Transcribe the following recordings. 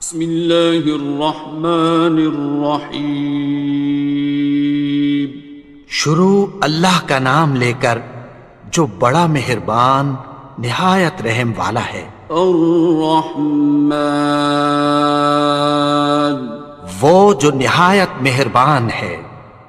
بسم اللہ الرحمن الرحیم۔ شروع اللہ کا نام لے کر جو بڑا مہربان نہایت رحم والا ہے۔ الرحمن، وہ جو نہایت مہربان ہے۔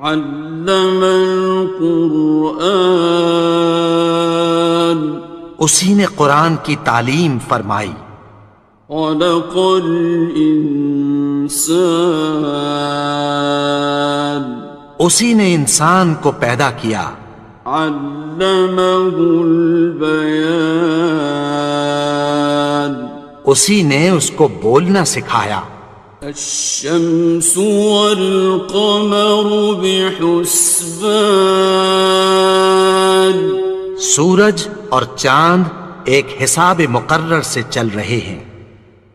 علم القرآن، اسی نے قرآن کی تعلیم فرمائی۔ خلق الانسان، اسی نے انسان کو پیدا کیا۔ علمہ البیان، اسی نے اس کو بولنا سکھایا۔ الشمس والقمر بحسبان، سورج اور چاند ایک حساب مقرر سے چل رہے ہیں۔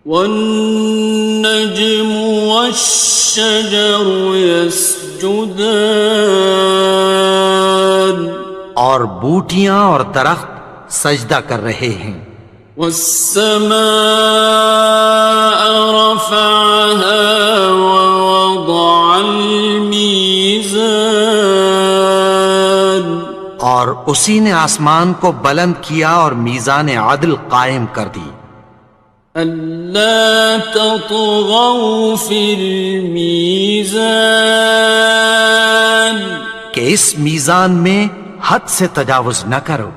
والنجم والشجر يسجدان، اور بوٹیاں اور درخت سجدہ کر رہے ہیں۔ والسماء رفعها ووضع الميزان، اور اسی نے آسمان کو بلند کیا اور میزان عدل قائم کر دی۔ ألا تطغوا في الميزان، کہ اس میزان میں حد سے تجاوز نہ کرو۔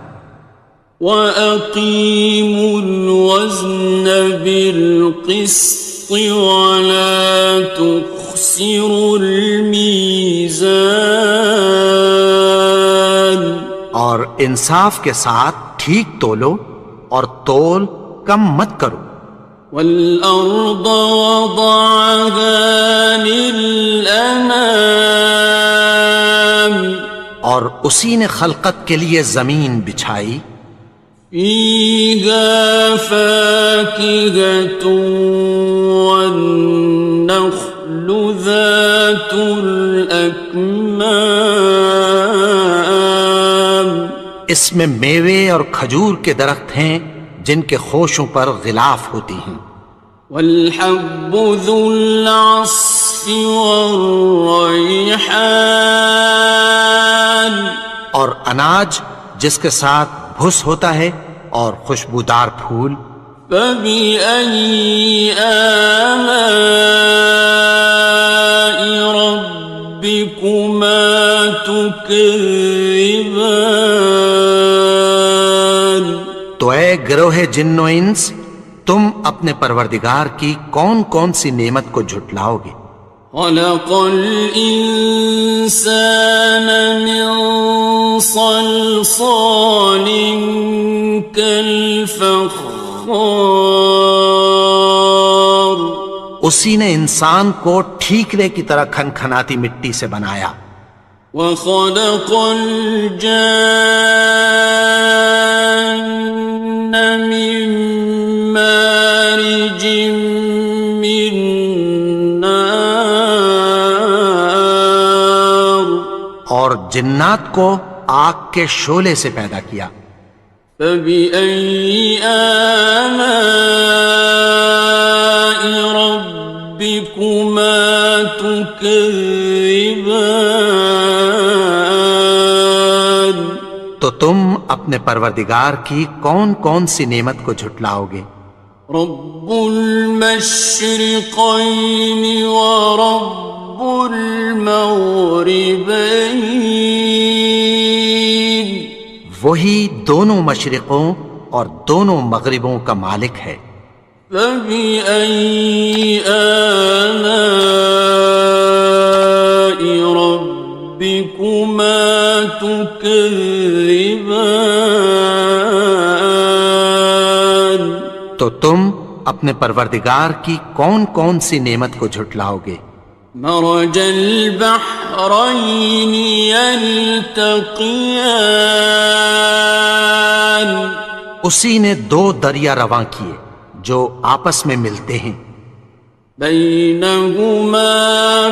وأقيموا الوزن بالقسط ولا تخسروا الميزان، اور انصاف کے ساتھ ٹھیک تولو اور تول کم مت کرو۔ والأرض وضعها للأنام، اور اسی نے خلقت کے لیے زمین بچھائی۔ فيها فاكهة والنخل ذات الأكمام، اس میں میوے اور کھجور کے درخت ہیں جن کے خوشوں پر غلاف ہوتی ہیں۔ والحب ذو العصف والريحان، اور اناج جس کے ساتھ بھس ہوتا ہے اور خوشبودار پھول۔ فبأي آلاء ربكما تكذبان، تو اے گروہ جن و انس، تم اپنے پروردگار کی کون کون سی نعمت کو جھٹلاؤ گے؟ خلق الإنسان من صلصال كالفخار، اسی نے انسان کو ٹھیکرے کی طرح کھنکھناتی مٹی سے بنایا۔ وخلق الجان من مارج من نار، اور جنات کو آگ کے شعلے سے پیدا کیا۔ فبأي آلاء ربكما تكذبان، تو تم اپنے پروردگار کی کون کون سی نعمت کو جھٹلاؤ گے؟ رب المشرقين ورب المغربين، وہی دونوں مشرقوں اور دونوں مغربوں کا مالک ہے۔ فبأي آلاء ربكما تكذبان، تو تم اپنے پروردگار کی کون کون سی نعمت کو جھٹلاؤ گے؟ مرج البحرين يلتقيان، اسی نے دو دریا رواں کیے جو آپس میں ملتے ہیں۔ بينهما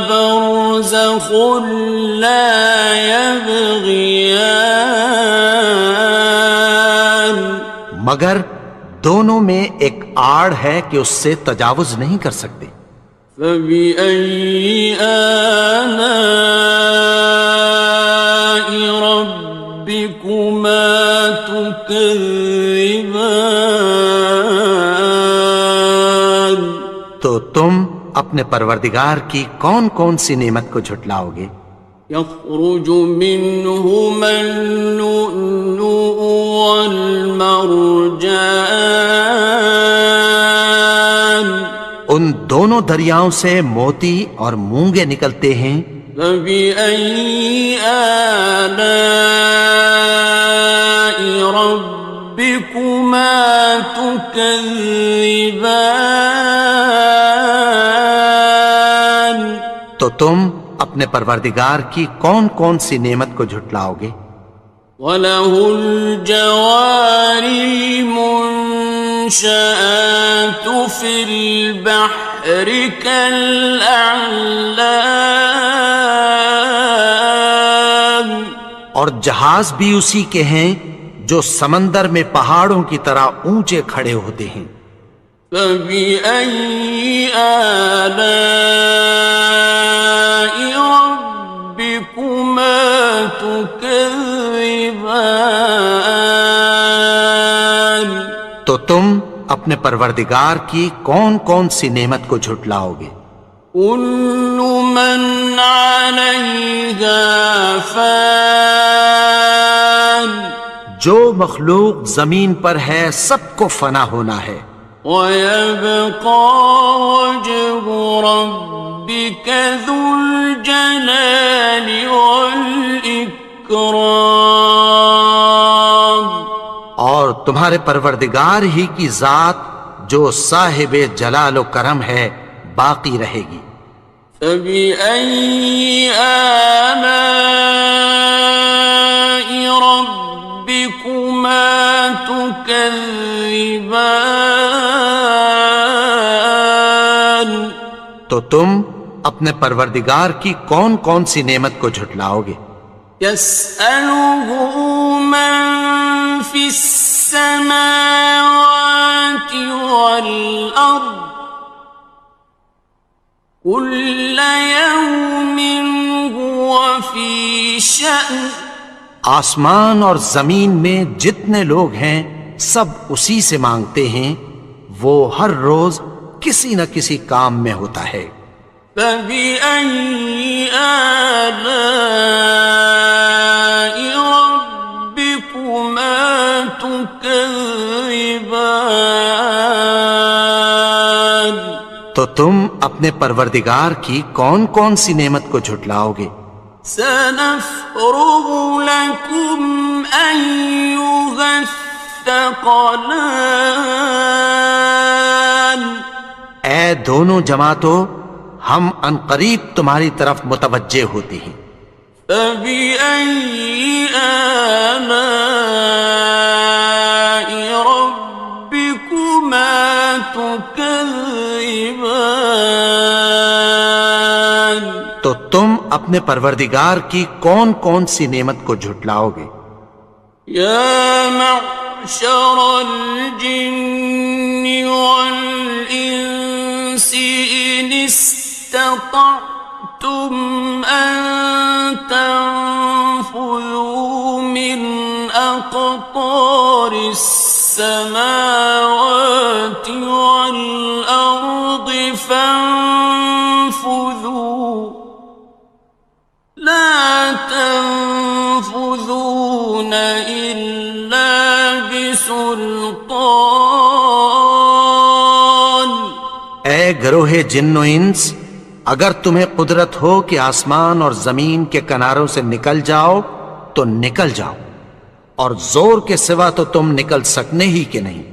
برزخ لا يبغيان، مگر دونوں میں ایک آڑ ہے کہ اس سے تجاوز نہیں کر سکتے۔ فبأي آلاء ربكما تكذبان؟ تو تم اپنے پروردگار کی کون کون سی نعمت کو جھٹلاؤ گے؟ يخرج منهما اللؤلؤ والمرجان، ان دونوں دریاؤں سے موتی اور مونگے نکلتے ہیں۔ فبأي آلاء ربكما تكذبان؟ تو تم اپنے پروردگار کی کون کون سی نعمت کو جھٹلاؤ گے؟ وَلَهُ الْجَوَارِ الْمُنشَآتُ فِي الْبَحْرِ كَالْأَعْلَامِ، اور جہاز بھی اسی کے ہیں جو سمندر میں پہاڑوں کی طرح اونچے کھڑے ہوتے ہیں۔ فَبِأَيِّ آلَاءِ رَبِّكُمَا تُكَذِّبَانِ؟ تو تم اپنے پروردگار کی کون کون سی نعمت کو جھٹلاؤ گے؟ كُلُّ مَنْ عَلَيْهَا فَانٍ، جو مخلوق زمین پر ہے سب کو فنا ہونا ہے۔ وَيَبْقَى وَجْهُ رَبِّكَ ذُو الْجَلَالِ وَالْإِكْرَامِ، اور تمہارے پروردگار ہی کی ذات جو صاحب جلال و کرم ہے باقی رہے گی۔ فَبِأَيِّ آلَاءِ رَبِّكُمَا تُكَذِّبَانِ؟ تو تم اپنے پروردگار کی کون کون سی نعمت کو جھٹلاؤ گے؟ يَسْأَلُهُ مَن فِي السَّمَاوَاتِ وَالْأَرْضِ كُلَّ يَوْمٍ هُوَ فِي شَأْنٍ، آسمان اور زمین میں جتنے لوگ ہیں سب اسی سے مانگتے ہیں، وہ ہر روز کسی نہ کسی کام میں ہوتا ہے۔ فَبِأَيِّ آلَاءِ رَبِّكُمَا تُكَذِّبَانِ؟ تو تم اپنے پروردگار کی کون کون سی نعمت کو جھٹلاؤ گے؟ سَنَفْرُغُ لَكُمْ أَيُّهَ الثَّقَلَانِ، اے دونوں جماعتوں، ہم عنقریب تمہاری طرف متوجہ ہوتے ہیں۔ فَبِأَيِّ آلَاءِ رَبِّكُمَا تُكَذِّبَانِ؟ تو تم اپنے پروردگار کی کون کون سی نعمت کو جھٹلاؤ گے؟ يَا مَعْشَرَ الْجِنِّ وَالْإِنسِ إِنِ اسْتَطَعْتُمْ أَن تَنفُذُوا مِنْ أَقْطَارِ السَّمَاوَاتِ وَالْأَرْضِ فَانفُذُوا لَا تَنفُذُونَ إِلَّا بِسُلْطَانٍ۔ اے گروہ جن و انس، اگر تمہیں قدرت ہو کہ آسمان اور زمین کے کناروں سے نکل جاؤ تو نکل جاؤ، اور زور کے سوا تو تم نکل سکنے ہی کہ نہیں۔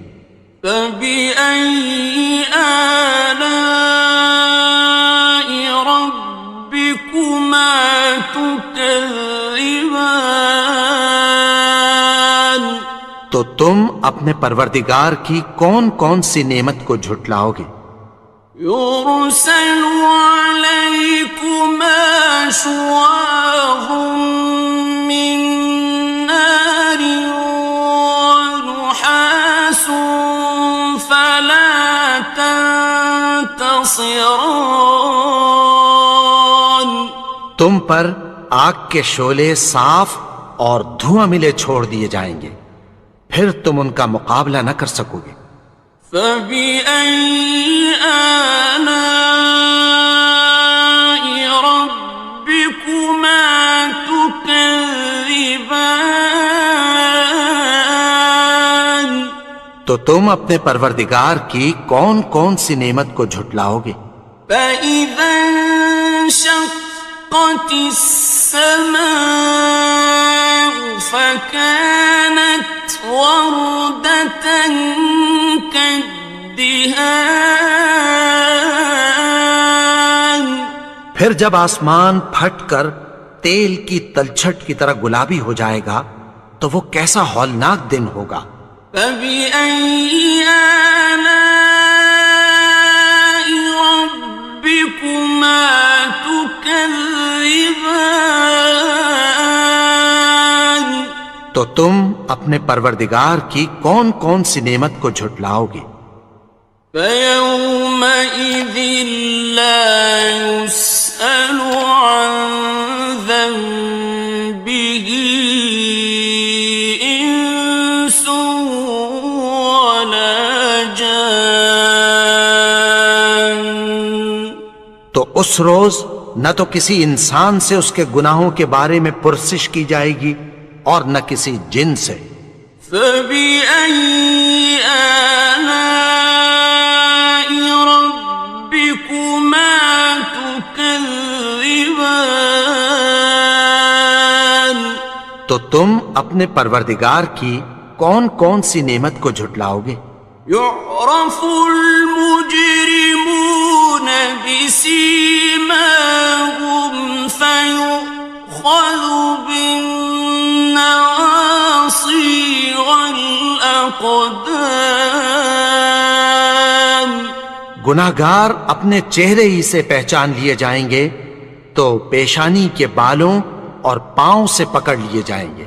فَبِأَيِّ آلَاءِ رَبِّكُمَا تُكَذِّبَانِ؟ تو تم اپنے پروردگار کی کون کون سی نعمت کو جھٹلاؤ گے؟ يُرْسَلُ عَلَيْكُمَا شُوَاظٌ مِّن نَّارٍ وَنُحَاسٌ فَلَا خاسران. تم پر آگ کے شعلے صاف اور دھواں ملے چھوڑ دیے جائیں گے، پھر تم ان کا مقابلہ نہ کر سکو گے۔ فَبِأَيِّ آلَاءِ رَبِّكُمَا تُكَذِّبَانِ؟ تو تم اپنے پروردگار کی کون کون سی نعمت کو جھٹلاؤ گے؟ فَإِذَا انشَقَّتِ السَّمَاءُ فَكَانَتْ وَرْدَةً كَالدِّهَانِ. پھر جب آسمان پھٹ کر تیل کی تلچھٹ کی طرح گلابی ہو جائے گا تو وہ کیسا ہولناک دن ہوگا۔ فَبِأَيِّ آلَاءِ رَبِّكُمَا تُكَذِّبَانِ؟ تو تم اپنے پروردگار کی کون کون سی نعمت کو جھٹلاؤ گے؟ فَيَوْمَئِذٍ لَا يُسْأَلُ عَنْ ذَنبِهِ إِنسٌ وَلَا جَانٌ. تو اس روز نہ تو کسی انسان سے اس کے گناہوں کے بارے میں پرسش کی جائے گی اور نہ کسی جن سے۔ فَبِأَيِّ آلَاءِ رَبِّكُمَا تُكَذِّبَانِ؟ تو تم اپنے پروردگار کی کون کون سی نعمت کو جھٹلاؤ گے؟ يُعْرَفُ الْمُجْرِمُونَ بِسِيمَاهُمْ فَيُؤْخَذُ بِالنَّوَاصِي وَالْأَقْدَامِ. گناہگار اپنے چہرے ہی سے پہچان لیے جائیں گے تو پیشانی کے بالوں اور پاؤں سے پکڑ لیے جائیں گے۔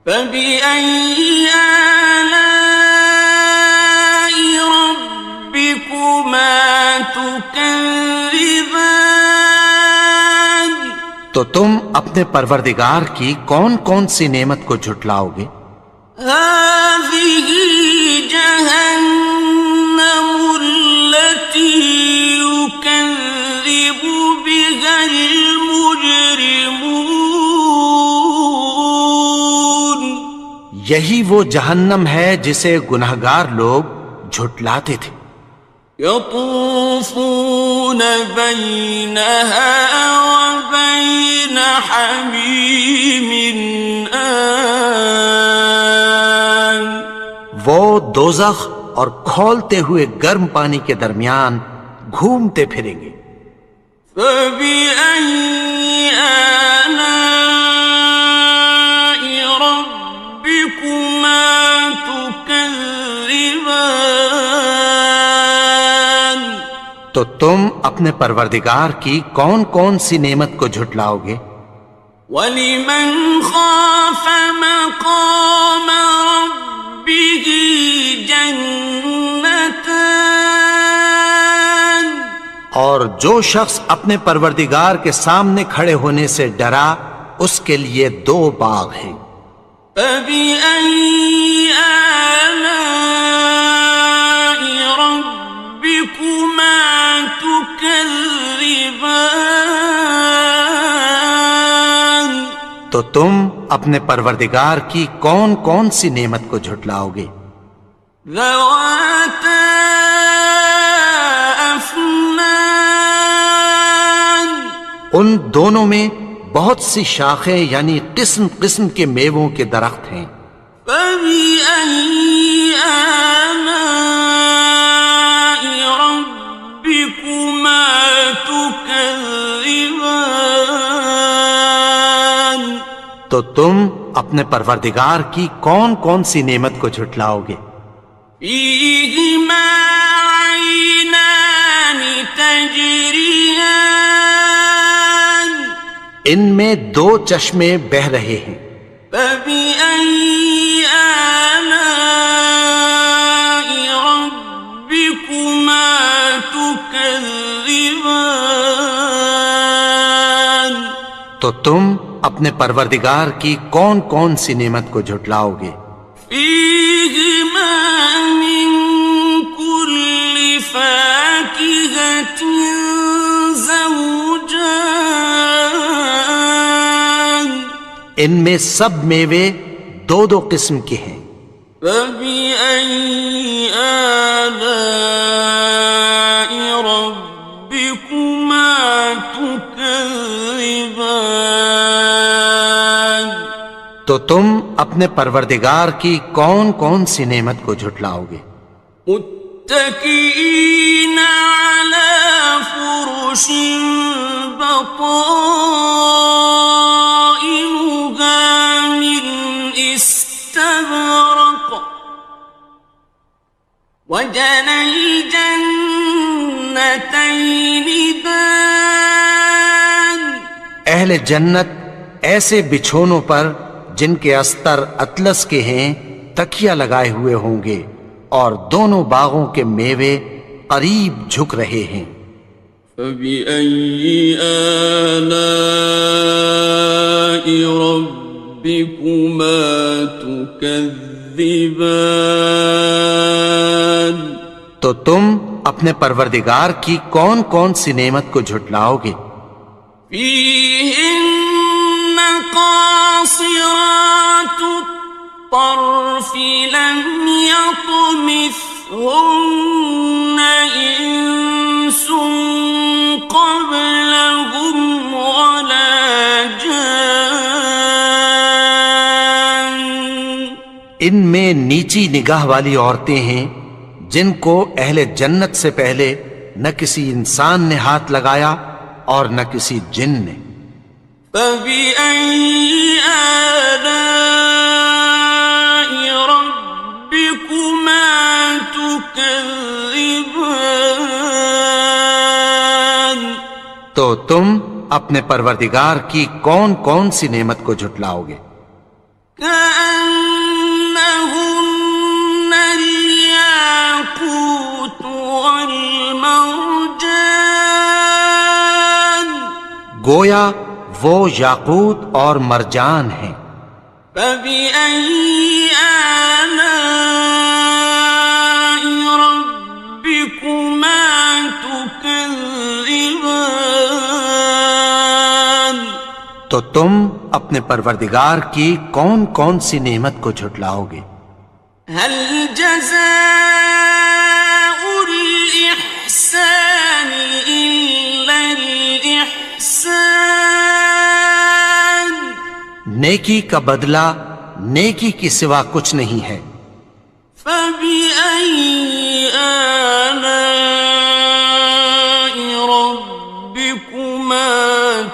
فَبِأَيِّ آلَاءِ رَبِّكُمَا تُكَذِّبَانِ؟ تو تم اپنے پروردگار کی کون کون سی نعمت کو جھٹلاؤ گے؟ هَٰذِهِ جَهَنَّمُ الَّتِي يُكَذِّبُ بِهَا الْمُجْرِمُونَ. یہی وہ جہنم ہے جسے گناہگار لوگ جھٹلاتے تھے۔ يَطُوفُونَ بَيْنَهَا وَبَيْنَ حَمِيمٍ آنٍ. وہ دوزخ اور کھولتے ہوئے گرم پانی کے درمیان گھومتے پھریں گے۔ فَبِأَيِّ آلَاءِ رَبِّكُمَا تُكَذِّبَانِ؟ تو تم اپنے پروردگار کی کون کون سی نعمت کو جھٹلاؤ گے؟ وَلِمَنْ خَافَ مَقَامَ رَبِّهِ جَنَّتَانِ. اور جو شخص اپنے پروردگار کے سامنے کھڑے ہونے سے ڈرا اس کے لیے دو باغ ہیں۔ فَبِأَيِّ آلَاءِ رَبِّكُمَا تُكَذِّبَانِ؟ تو تم اپنے پروردگار کی کون کون سی نعمت کو جھٹلاؤ گے؟ ذَوَاتَا أَفْنَانٍ. ان دونوں میں بہت سی شاخیں یعنی قسم قسم کے میووں کے درخت ہیں۔ فَبِأَيِّ آلَاءِ رَبِّكُمَا تُكَذِّبَانِ؟ تو تم اپنے پروردگار کی کون کون سی نعمت کو جھٹلاؤ گے؟ فِيهِمَا عَيْنَانِ تَجْرِيَانِ. ان میں دو چشمے بہہ رہے ہیں۔ فَبِأَيِّ آلَاءِ رَبِّكُمَا تُكَذِّبَانِ؟ تو تم اپنے پروردگار کی کون کون سی نعمت کو جھٹلاؤ گے؟ فيهما من كل فاكهة زوجان ان میں سب میوے دو دو قسم کے ہیں۔ فبأي آلاء ربكما تكذبان تو تم اپنے پروردگار کی کون کون سی نعمت کو جھٹلاؤ گے؟ متكئين على فرش بطائنها من استبرق وجنى الجنتين دان اہل جنت ایسے بچھونوں پر جن کے استر اطلس کے ہیں تکیہ لگائے ہوئے ہوں گے، اور دونوں باغوں کے میوے قریب جھک رہے ہیں۔ فبأي آلاء ربكما تكذبان تو تم اپنے پروردگار کی کون کون سی نعمت کو جھٹلاؤ گے؟ فيهن قاصرات الطرف لم يطمثهن إنس قبلهم ولا جان ان میں نیچی نگاہ والی عورتیں ہیں جن کو اہل جنت سے پہلے نہ کسی انسان نے ہاتھ لگایا اور نہ کسی جن نے۔ فبأي آلاء ربكما تكذبان تو تم اپنے پروردگار کی کون کون سی نعمت کو جھٹلاؤ گے؟ كأنهن الياقوت والمرجان گویا وہ یاقوت اور مرجان ہیں۔ فبأي آلاء ربكما تكذبان تو تم اپنے پروردگار کی کون کون سی نعمت کو جھٹلاؤ گے؟ هل جزاء الإحسان إلا الإحسان نیکی کا بدلہ نیکی کی سوا کچھ نہیں ہے۔ فبأي آلاء ربكما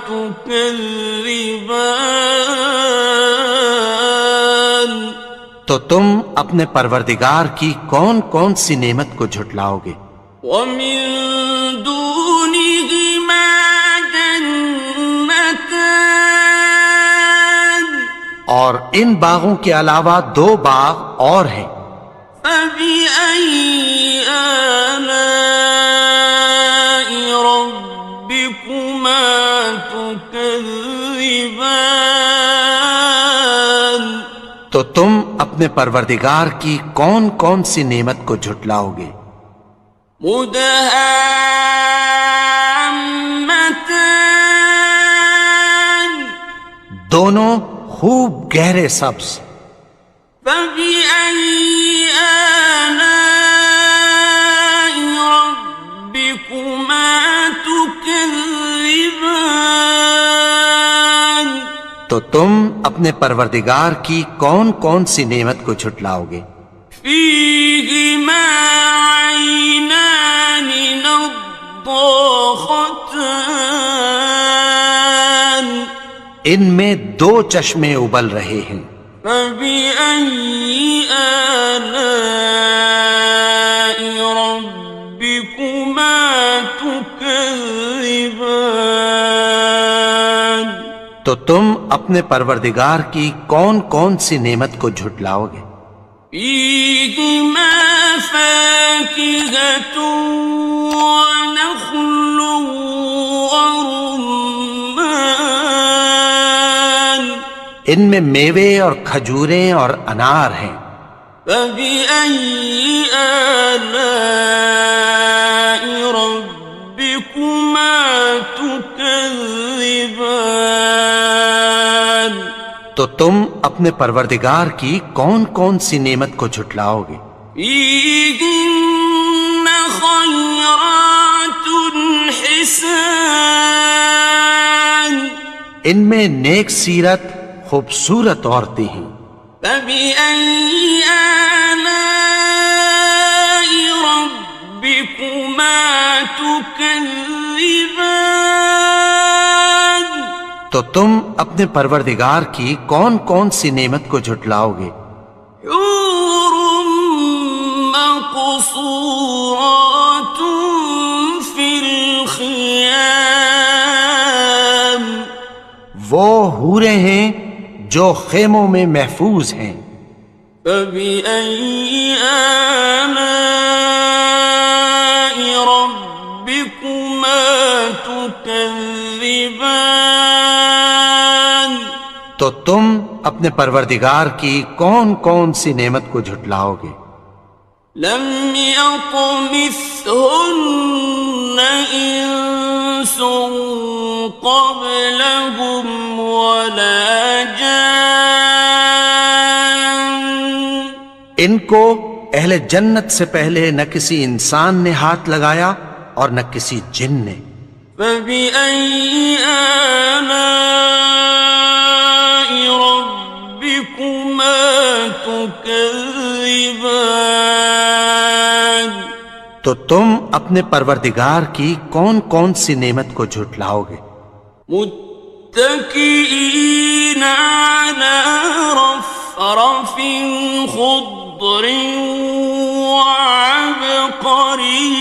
تكذبان تو تم اپنے پروردگار کی کون کون سی نعمت کو جھٹلاؤ گے؟ ومن دونهما جنتان اور ان باغوں کے علاوہ دو باغ اور ہیں۔ فبأي آلاء ربكما تكذبان تو تم اپنے پروردگار کی کون کون سی نعمت کو جھٹلاؤ گے؟ مدهامتان دونوں خوب گہرے سبز۔ فبأي آلاء ربكما تكذبان تو تم اپنے پروردگار کی کون کون سی نعمت کو جھٹلاؤ گے؟ فيهما عينان نضاختان ان میں دو چشمے ابل رہے ہیں۔ فبأي آلاء ربكما تكذبان تو تم اپنے پروردگار کی کون کون سی نعمت کو جھٹلاؤ گے؟ فيهما فاكهة ونخل ورمان ان میں میوے اور کھجوریں اور انار ہیں۔ فبأي آلاء ربكما تكذبان؟ تو تم اپنے پروردگار کی کون کون سی نعمت کو جھٹلاؤ گے؟ فيهن خيرات حسان، ان میں نیک سیرت خوبصورت عورتیں ہیں۔ فبأي آلاء ربكما تكذبان؟ تو تم اپنے پروردگار کی کون کون سی نعمت کو جھٹلاؤ گے؟ حور مقصورات في الخيام، وہ حوریں ہیں جو خیموں میں محفوظ ہیں۔ فبأي آلاء ربكما تكذبان؟ تو تم اپنے پروردگار کی کون کون سی نعمت کو جھٹلاؤ گے؟ لم يطمثهن إنس قبلهم ولا جان، ان کو اہل جنت سے پہلے نہ کسی انسان نے ہاتھ لگایا اور نہ کسی جن نے۔ فبأي آلاء ربكما تكذبان؟ تو تم اپنے پروردگار کی کون کون سی نعمت کو جھٹلاؤ گے؟ متكئين على رفرف خضر وعبقري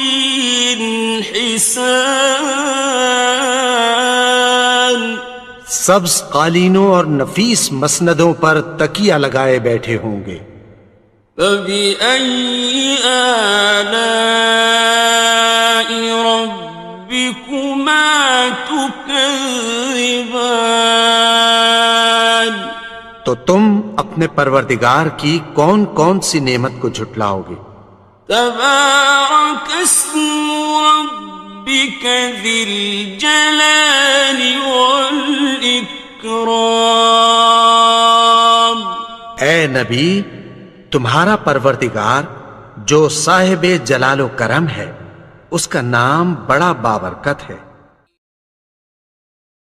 حسان، سبز قالینوں اور نفیس مسندوں پر تکیہ لگائے بیٹھے ہوں گے۔ فبأي آلاء ربكما تكذبان؟ تو تم اپنے پروردگار کی کون کون سی نعمت کو جھٹلاؤ گے؟ تبارك اسم ربك ذي الجلال والإكرام۔ اے نبی، تمہارا پروردگار جو صاحب جلال و کرم ہے، اس کا نام بڑا بابرکت ہے۔